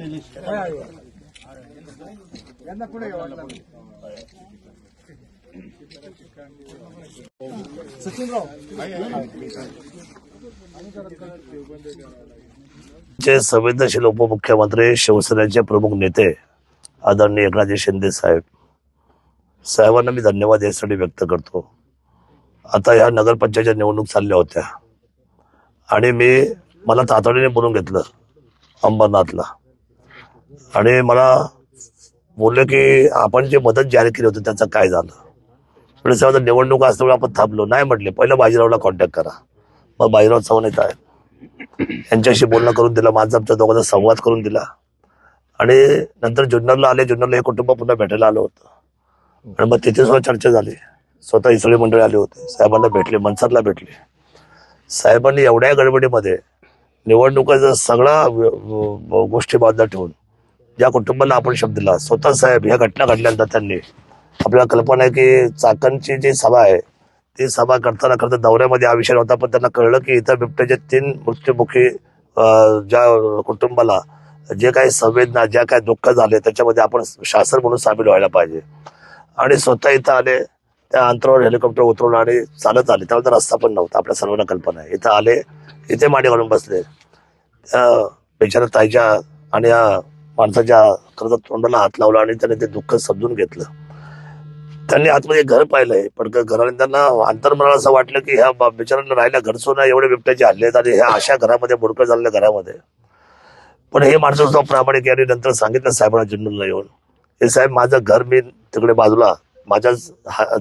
चे संवेदनशील उपमुख्यमंत्री शिवसेनेचे प्रमुख नेते आदरणीय एकनाथ शिंदे साहेबांना मी धन्यवाद यासाठी व्यक्त करतो. आता ह्या नगरपंचायतच्या निवडणूक चालल्या होत्या आणि मला तातडीने बोलून घेतलं अंबरनाथला आणि मला बोलले की आपण जे मदत जाहीर केली होती त्याचं काय झालं. म्हणजे साहेब निवडणूक असल्यामुळे आपण थांबलो नाही म्हटले. पहिलं बाजीरावला कॉन्टॅक्ट करा. मग बाजीराव चव्हाण येत आहेत यांच्याशी बोलणं करून दिलं. माझा आमच्या दोघांचा संवाद करून दिला आणि नंतर जुन्नरला आले. जुन्नरला हे कुटुंब पुन्हा भेटायला आलं होतं आणि मग तिथे सुद्धा चर्चा झाली. स्वतः इसळी मंडळी आले होते. साहेबांना भेटले, मनसरला भेटले. साहेबांनी एवढ्या गडबडीमध्ये निवडणुकाचा सगळा गोष्टी बाजूला ठेवून ज्या कुटुंबाला आपण शब्द दिला, स्वतः साहेब ह्या घटना घडल्यानंतर त्यांनी आपल्याला कल्पना आहे की चाकणची जी सभा आहे ती सभा करताना खरं दौऱ्यामध्ये हा विषय होता, पण त्यांना कळलं की इथं बिबट्याचे 3 मृत्युमुखी ज्या कुटुंबाला जे काही संवेदना ज्या काही दुःख झाले त्याच्यामध्ये आपण शासन म्हणून सामील व्हायला पाहिजे. आणि स्वतः इथं आले. त्या अंतरावर हेलिकॉप्टर उतरवलं आणि चालत आले. त्यावेळेला रस्ता पण नव्हता. आपल्या सर्वांना कल्पना आहे. इथं आले, इथे मांडी घालून बसले. त्या बेचारा ताईच्या आणि या माणसाच्या खरं तोंडाला हात लावला आणि त्याने ते दुःख समजून घेतलं. त्यांनी आतमध्ये घर पाहिलंय, पण घराने त्यांना अंतर्मनाला असं वाटलं की ह्या बिचारांना राहायला घर सोडणं एवढे बिबट्याचे हल्ले आहेत आणि ह्या अशा घरामध्ये बुडकं झालेल्या घरामध्ये. पण हे माणसं सुद्धा प्रामाणिक यांनी नंतर सांगितलं साहेबांना जुन्नरला येऊन, हे साहेब माझं घर मी तिकडे बाजूला माझ्या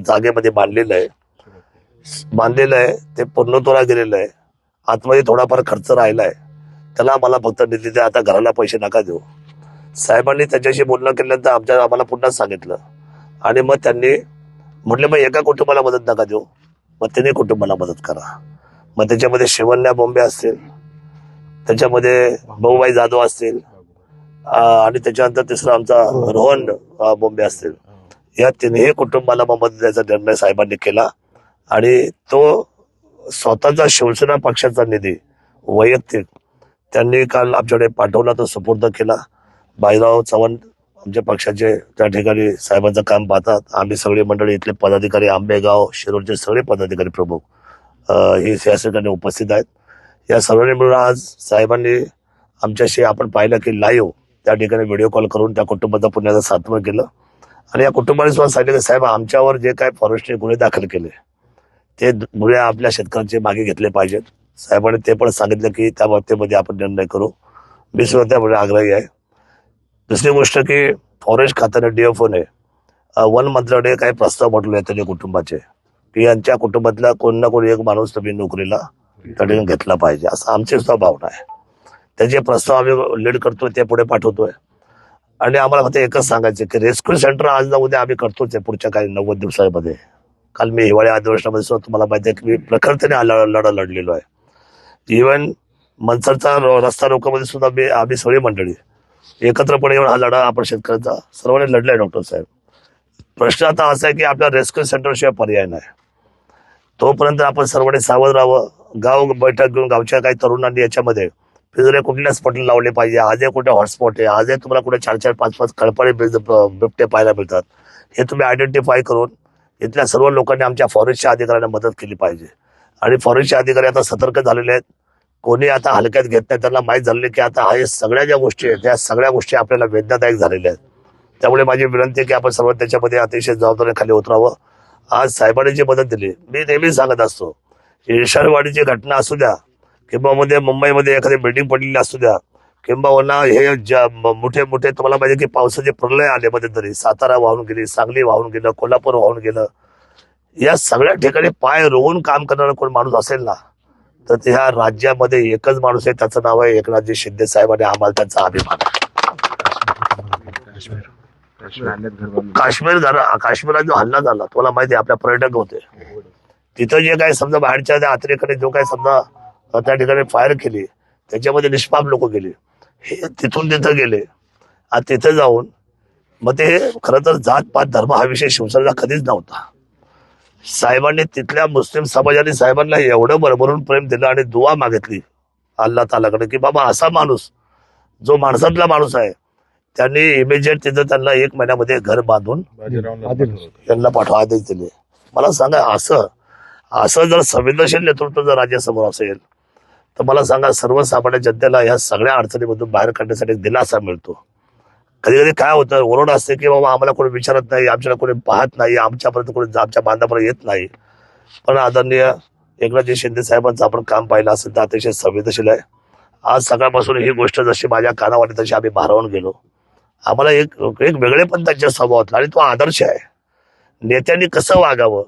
जागेमध्ये बांधलेलं आहे. ते पूर्णत्वाला गेलेलं आहे. आतमध्ये थोडाफार खर्च राहिलाय. त्याला मला फक्त निधी द्या. आता घराला पैसे नका देऊ. साहेबांनी त्याच्याशी बोलणं केल्यानंतर आम्हाला पुन्हा सांगितलं आणि मग त्यांनी म्हटलं मग एका कुटुंबाला मदत नका देऊ, मग 3 कुटुंबाला मदत करा. मग त्याच्यामध्ये शिवन्या बोंबे असतील, त्याच्यामध्ये भाऊबाई जाधव असतील आणि त्याच्यानंतर तिसरा आमचा रोहन बोंबे असतील. या 3ही कुटुंबाला मदत द्यायचा निर्णय साहेबांनी केला आणि तो स्वतःचा शिवसेना पक्षाचा निधी वैयक्तिक त्यांनी काल आमच्याकडे पाठवला, तो सुपूर्द केला. बाजीराव चव्हाण आमच्या पक्षाचे त्या ठिकाणी साहेबांचं काम पाहतात. आम्ही सगळी मंडळी इथले पदाधिकारी, आंबेगाव शिरूरचे सगळे पदाधिकारी प्रमुख हे या ठिकाणी उपस्थित आहेत. या सर्वांनी मिळून आज साहेबांनी आमच्याशी आपण पाहिलं की लाईव्ह त्या ठिकाणी व्हिडिओ कॉल करून त्या कुटुंबाचा पुण्याचं सांत्वन केलं आणि या कुटुंबाने सुद्धा सांगितलं की साहेब आमच्यावर जे काय फॉरेस्टने गुन्हे दाखल केले ते गुन्हे आपल्या शेतकऱ्यांचे मागे घेतले पाहिजेत. साहेबांनी ते पण सांगितलं की त्या बाबतीमध्ये आपण निर्णय करू. मी सुद्धा त्यामुळे आग्रही आहे. दुसरी गोष्ट की फॉरेस्ट खात्याने DFOने वन मंत्र्याकडे काही प्रस्ताव पाठवले आहेत त्यांच्या कुटुंबाचे की यांच्या कुटुंबातला कोण ना कोणी एक माणूस तुम्ही नोकरीला त्या ठिकाणी घेतला पाहिजे, असं आमची सुद्धा भावना आहे. त्याचे प्रस्ताव आम्ही लीड करतोय, ते पुढे पाठवतोय आणि आम्हाला फक्त एकच सांगायचं की रेस्क्यू सेंटर आज ना उद्या आम्ही करतोच आहे पुढच्या काही 90 दिवसांमध्ये. काल मी हिवाळी अधिवेशनामध्ये सुद्धा तुम्हाला माहिती आहे की मी प्रखरतेने लढा लढलेलो आहे. इव्हन मनसरचा रस्ता रोकोमध्ये सुद्धा आम्ही सगळी मंडळी एकत्रपणे येऊन हा लढा आपण शेतकऱ्यांचा सर्वांनी लढलाय. डॉक्टर साहेब, प्रश्न आता असा आहे की आपल्या रेस्क्यू सेंटरशिवाय पर्याय नाही. तोपर्यंत आपण सर्वांनी सावध राहावं. गाव बैठक घेऊन गावच्या काही तरुणांनी याच्यामध्ये पिंजरे कुठल्या स्पॉटला लावले पाहिजे. आजही कुठे हॉटस्पॉट आहे, आजही तुम्हाला कुठे 4-4, 5-5 कळपाळे बिबटे पाहायला मिळतात. हे तुम्ही आयडेंटिफाय करून इथल्या सर्व लोकांनी आमच्या फॉरेस्टच्या अधिकाऱ्यांना मदत केली पाहिजे. आणि फॉरेस्टचे अधिकारी आता सतर्क झालेले आहेत. कोणी आता हलक्यात घेत नाही. त्यांना माहीत झाले की आता हे सगळ्या ज्या गोष्टी आहेत त्या सगळ्या गोष्टी आपल्याला वेदनादायक झालेल्या आहेत. त्यामुळे माझी विनंती आहे की आपण सर्व त्याच्यामध्ये अतिशय जबाबदारीखाली उतरावं. आज साहेबांनी जी मदत दिली, मी नेहमी सांगत असतो, ईर्षणवाडीची घटना असू द्या किंवा मुंबईमध्ये एखादी बिल्डिंग पडलेली असू द्या किंवा हे मोठे मोठे तुम्हाला माहिती की पावसाचे प्रलय आले मध्यंतरी, सातारा वाहून गेली, सांगली वाहून गेलं, कोल्हापूर वाहून गेलं. या सगळ्या ठिकाणी पाय रोवून काम करणारा कोण माणूस असेल ना तर ह्या राज्यामध्ये एकच माणूस आहे, त्याचं नाव आहे एकनाथजी शिंदे साहेब आणि आम्हाला त्यांचा अभिमान आहे. काश्मीरात जो हल्ला झाला तुम्हाला माहिती आहे, आपल्या पर्यटक होते तिथं, जे काही समजा बाहेरच्या त्या अतिरेकाने जो काही समजा त्या ठिकाणी फायर केली त्याच्यामध्ये निष्पाप लोक गेले. हे तिथून तिथं गेले. आज तिथे जाऊन मग ते खरं तर जात पात धर्म हा विषय शिवसेनेला कधीच नव्हता. साहेबांनी तिथल्या मुस्लिम समाजाने साहेबांना एवढं भरभरून प्रेम दिलं आणि दुआ मागितली अल्लाह तालाकडे की बाबा असा माणूस जो माणसातला माणूस आहे त्यांनी इमिजिएट तिथं त्यांना 1 महिन्यामध्ये घर बांधून त्यांना पाठवा आदेश दिले. मला सांगा, असं जर संवेदनशील नेतृत्व जर राज्यासमोर असेल तर मला सांगा, सर्वसामान्य जनतेला या सगळ्या अडचणीमधून बाहेर काढण्यासाठी एक दिलासा मिळतो. कधी कधी काय होतं, ओरड असते की बाबा आम्हाला कोणी विचारत नाही, आमच्याला कोणी पाहत नाही, आमच्यापर्यंत कोणी आमच्या बांधापर्यंत येत नाही. पण आदरणीय एकनाथजी शिंदे साहेबांचं आपण काम पाहिलं असेल तर अतिशय संवेदनशील आहे. आज सकाळपासून ही गोष्ट जशी माझ्या कानावर तशी आम्ही भारावून गेलो. आम्हाला एक वेगळे पण त्यांच्या स्वभावातला आणि तो आदर्श आहे. नेत्यांनी कसं वागावं,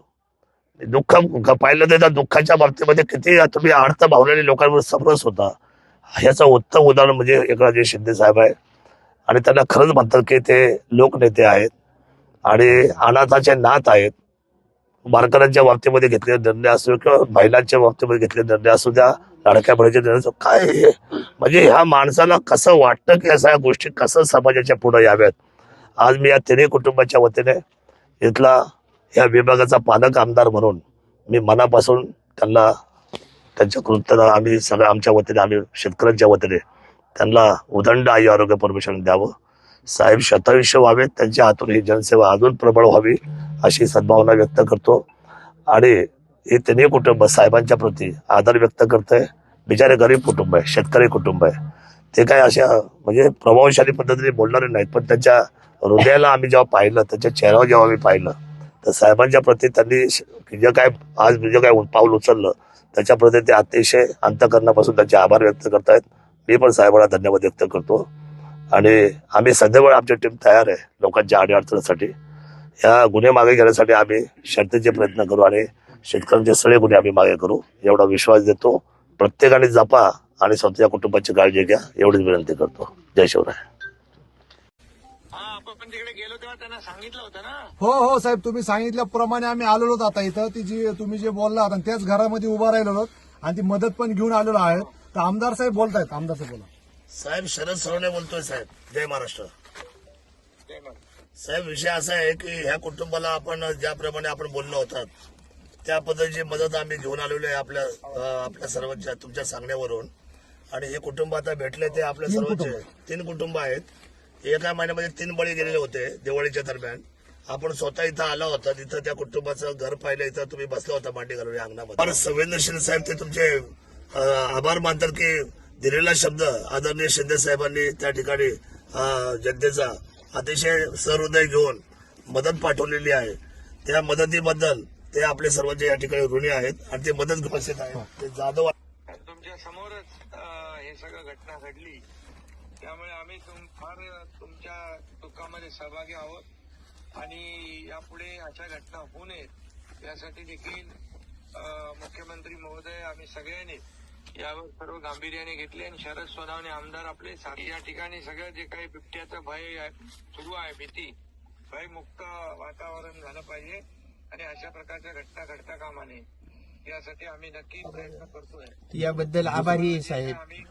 दुःख पाहिलं तर त्या दुःखाच्या बाबतीमध्ये किती तुम्ही आर्त भावलेले लोकांवर समरस होता. ह्याचं उत्तम उदाहरण म्हणजे एकनाथजी शिंदे साहेब आहे. आणि त्यांना खरंच म्हणतात की ते लोकनेते आहेत आणि अनाथाचे नाथ आहेत. वारकऱ्यांच्या बाबतीमध्ये घेतलेले निर्णय असो किंवा महिलांच्या बाबतीमध्ये घेतलेले निर्णय असो, त्या लाडक्या बहिणीचे निर्णय असो, काय हे म्हणजे ह्या माणसाला कसं वाटतं की अशा गोष्टी कसं समाजाच्या पुढे याव्यात. आज मी या तिन्ही कुटुंबाच्या वतीने इथला या विभागाचा पालक आमदार म्हणून मी मनापासून त्यांना त्यांच्या कृत्याला आम्ही सगळ्या आमच्या वतीने आम्ही शेतकऱ्यांच्या वतीने त्यांना उदंड आयु आरोग्य परमेश्वराने द्यावं. साहेब शतायुष्य व्हावेत, त्यांच्या हातून ही जनसेवा अजून प्रबळ व्हावी अशी सद्भावना व्यक्त करतो. आणि हे तिन्ही कुटुंब साहेबांच्या प्रती आदर व्यक्त करतंय. बिचारे गरीब कुटुंब आहे, शेतकरी कुटुंब आहे. ते काय अशा म्हणजे प्रभावशाली पद्धतीने बोलणारे नाहीत, पण त्यांच्या हृदयाला आम्ही जेव्हा पाहिलं, त्यांच्या चेहऱ्यावर जेव्हा आम्ही पाहिलं तर साहेबांच्या प्रती त्यांनी जे काय आज जे काय पाऊल उचललं त्याच्या प्रती ते अतिशय अंतःकरणापासून त्यांचे आभार व्यक्त करतायत. मी पण साहेबांना धन्यवाद व्यक्त करतो. आणि आम्ही सदैव आमची टीम तयार आहे लोकांच्या अडीअडचणीसाठी. या गुन्हे मागे घेण्यासाठी आम्ही शर्तीचे प्रयत्न करू आणि शेतकऱ्यांचे सगळे गुन्हे आम्ही मागे करू एवढा विश्वास देतो. प्रत्येकाने जपा आणि स्वतःच्या कुटुंबाची काळजी घ्या एवढीच विनंती करतो. जय शिवराय. आपण तिकडे गेलो तेव्हा त्यांना सांगितलं होतं ना. हो साहेब, तुम्ही सांगितल्याप्रमाणे आम्ही आलेलो होतो. आता इथं ती जी तुम्ही जे बोलला होता त्याच घरामध्ये उभा राहिलो आणि ती मदत पण घेऊन आलेलो आहे. तर आमदार साहेब बोलतायत. आमदार साहेब बोला. साहेब शरद सोनवणे बोलतोय. साहेब जय महाराष्ट्र. ते मग साहेब विषय असा आहे की ह्या कुटुंबाला आपण ज्याप्रमाणे आपण बोललो होतात त्या पद्धतीची मदत आम्ही घेऊन आलेलो आहे आपल्या सर्वांच्या तुमच्या सांगण्यावरून. आणि हे कुटुंब आता भेटले ते आपल्या सर्वांचे 3 कुटुंब आहेत. एका महिन्यामध्ये 3 बळी गेलेले होते दिवाळीच्या दरम्यान. आपण स्वतः इथं आला होता, तिथं त्या कुटुंबाचं घर पाहिलं. इथं तुम्ही बसला होता मांडी घालून अंगणामध्ये. संवेदनशील साहेब ते तुमचे आभार मानतात की दिलेला शब्द आदरणीय शिंदे साहेबांनी त्या ठिकाणी जनतेचा अतिशय सहृदय घेऊन मदत पाठवलेली आहे. त्या मदतीबद्दल ते आपले सर्वांचे या ठिकाणी ऋणी आहेत आणि ते मदत उपस्थित आहेत. ते जाधव तुमच्या समोरच हे सगळं घटना घडली, त्यामुळे आम्ही फार तुमच्या दुःखामध्ये सहभागी आहोत आणि यापुढे अशा घटना होऊ नयेत यासाठी देखील मुख्यमंत्री महोदय आम्ही सगळ्यांनी यावर सर्व गांभीर्याने घेतले. आणि शरद सोनवणे आमदार आपले या ठिकाणी सगळं जे काही बिबट्याचं भय सुरू आहे, भयमुक्त वातावरण झालं पाहिजे आणि अशा प्रकारच्या घटना घडता कामा नये यासाठी आम्ही नक्की प्रयत्न करतोय. याबद्दल आभारी आहे साहेब. आम्ही